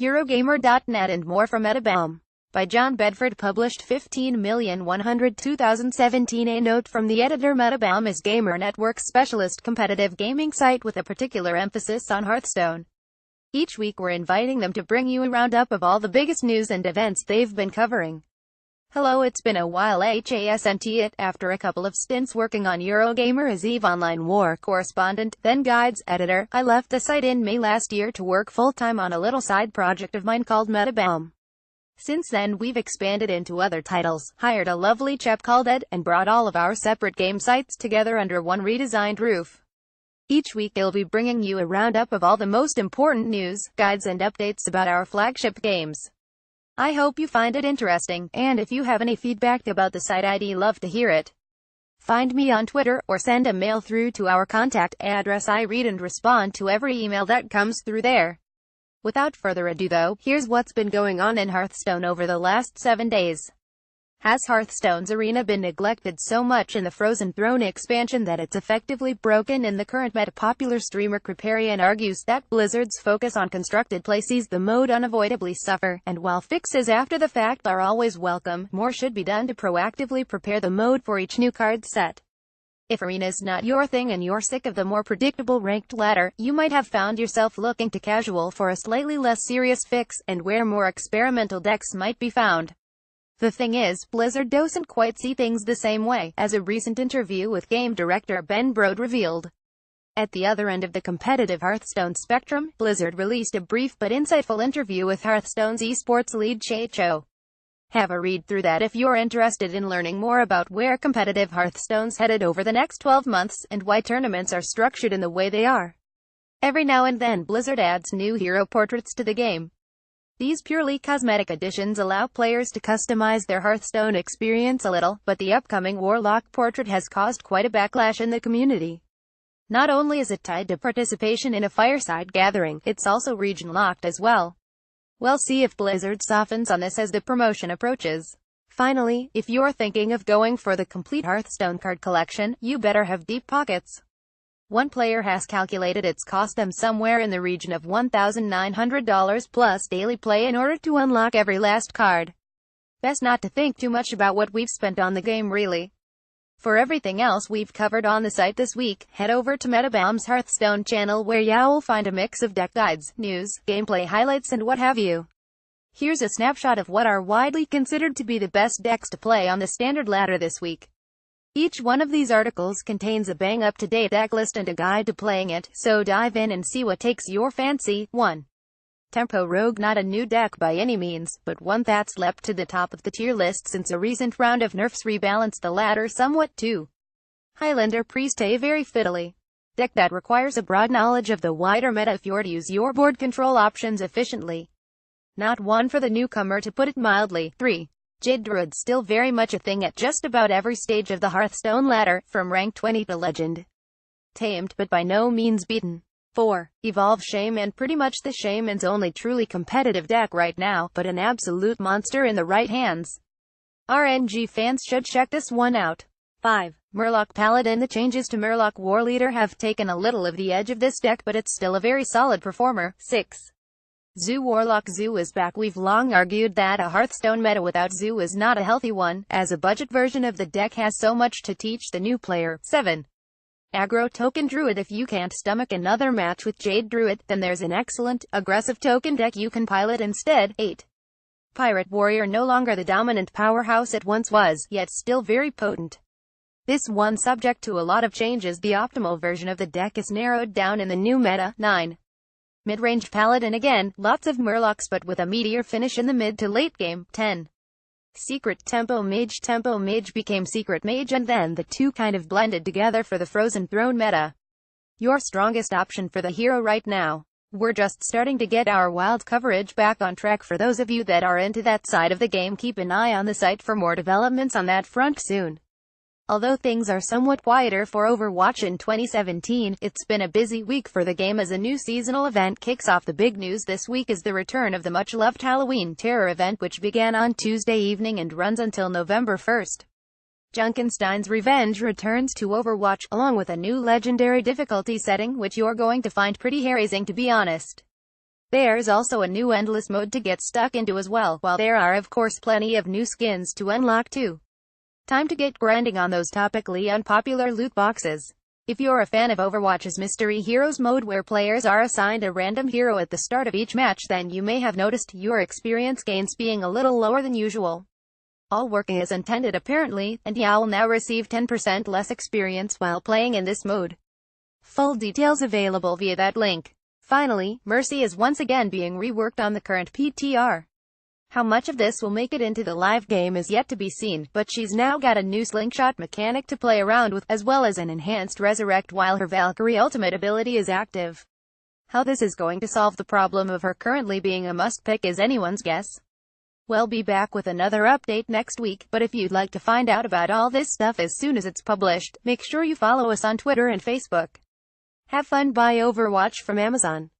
Eurogamer.net and more from Metabomb. By John Bedford Published 15/100/2017. A note from the editor: Metabomb is Gamer Network's specialist competitive gaming site with a particular emphasis on Hearthstone. Each week we're inviting them to bring you a roundup of all the biggest news and events they've been covering. Hello, it's been a while. After a couple of stints working on Eurogamer as EVE Online War correspondent, then guides editor, I left the site in May last year to work full-time on a little side project of mine called Metabomb. Since then we've expanded into other titles, hired a lovely chap called Ed, and brought all of our separate game sites together under one redesigned roof. Each week they'll be bringing you a roundup of all the most important news, guides and updates about our flagship games. I hope you find it interesting, and if you have any feedback about the site, I'd love to hear it. Find me on Twitter, or send a mail through to our contact address. I read and respond to every email that comes through there. Without further ado though, here's what's been going on in Hearthstone over the last 7 days. Has Hearthstone's arena been neglected so much in the Frozen Throne expansion that it's effectively broken in the current meta? Popular streamer Kriparian argues that Blizzard's focus on constructed play sees the mode unavoidably suffer, and while fixes after the fact are always welcome, more should be done to proactively prepare the mode for each new card set. If arena's not your thing and you're sick of the more predictable ranked ladder, you might have found yourself looking to casual for a slightly less serious fix, and where more experimental decks might be found. The thing is, Blizzard doesn't quite see things the same way, as a recent interview with game director Ben Brode revealed. At the other end of the competitive Hearthstone spectrum, Blizzard released a brief but insightful interview with Hearthstone's esports lead Cho. Have a read through that if you're interested in learning more about where competitive Hearthstone's headed over the next 12 months, and why tournaments are structured in the way they are. Every now and then Blizzard adds new hero portraits to the game. These purely cosmetic additions allow players to customize their Hearthstone experience a little, but the upcoming Warlock portrait has caused quite a backlash in the community. Not only is it tied to participation in a fireside gathering, it's also region-locked as well. We'll see if Blizzard softens on this as the promotion approaches. Finally, if you're thinking of going for the complete Hearthstone card collection, you better have deep pockets. One player has calculated it's cost them somewhere in the region of $1,900 plus daily play in order to unlock every last card. Best not to think too much about what we've spent on the game, really. For everything else we've covered on the site this week, head over to Metabomb's Hearthstone channel, where you'll find a mix of deck guides, news, gameplay highlights and what have you. Here's a snapshot of what are widely considered to be the best decks to play on the standard ladder this week. Each one of these articles contains a bang up-to-date deck list and a guide to playing it, so dive in and see what takes your fancy. 1. Tempo Rogue. Not a new deck by any means, but one that's leapt to the top of the tier list since a recent round of nerfs rebalanced the ladder somewhat. 2. Highlander Priest. A very fiddly deck that requires a broad knowledge of the wider meta if you're to use your board control options efficiently. Not one for the newcomer, to put it mildly. 3. Jade Druid. Still very much a thing at just about every stage of the Hearthstone ladder, from rank 20 to legend. Tamed, but by no means beaten. 4. Evolve Shaman. Pretty much the Shaman's only truly competitive deck right now, but an absolute monster in the right hands. RNG fans should check this one out. 5. Murloc Paladin. The changes to Murloc Warleader have taken a little of the edge of this deck, but it's still a very solid performer. 6. Zoo Warlock. Zoo is back. We've long argued that a Hearthstone meta without Zoo is not a healthy one, as a budget version of the deck has so much to teach the new player. 7. Aggro Token Druid. If you can't stomach another match with Jade Druid, then there's an excellent, aggressive token deck you can pilot instead. 8. Pirate Warrior. No longer the dominant powerhouse it once was, yet still very potent. This one subject to a lot of changes. The optimal version of the deck is narrowed down in the new meta. 9. Mid-range Paladin. Again, lots of Murlocs but with a meteor finish in the mid to late game. 10. Secret Tempo Mage. Tempo Mage became Secret Mage, and then the two kind of blended together for the Frozen Throne meta. Your strongest option for the hero right now. We're just starting to get our wild coverage back on track. For those of you that are into that side of the game, keep an eye on the site for more developments on that front soon. Although things are somewhat quieter for Overwatch in 2017, it's been a busy week for the game as a new seasonal event kicks off. The big news this week is the return of the much-loved Halloween Terror event, which began on Tuesday evening and runs until November 1st. Junkenstein's Revenge returns to Overwatch, along with a new legendary difficulty setting, which you're going to find pretty hair-raising, to be honest. There's also a new endless mode to get stuck into as well, while there are of course plenty of new skins to unlock too. Time to get grinding on those topically unpopular loot boxes. If you're a fan of Overwatch's Mystery Heroes mode where players are assigned a random hero at the start of each match, then you may have noticed your experience gains being a little lower than usual. All working as intended apparently, and you'll now receive 10% less experience while playing in this mode. Full details available via that link. Finally, Mercy is once again being reworked on the current PTR. How much of this will make it into the live game is yet to be seen, but she's now got a new slingshot mechanic to play around with, as well as an enhanced resurrect while her Valkyrie ultimate ability is active. How this is going to solve the problem of her currently being a must-pick is anyone's guess. We'll be back with another update next week, but if you'd like to find out about all this stuff as soon as it's published, make sure you follow us on Twitter and Facebook. Have fun. Buy Overwatch from Amazon.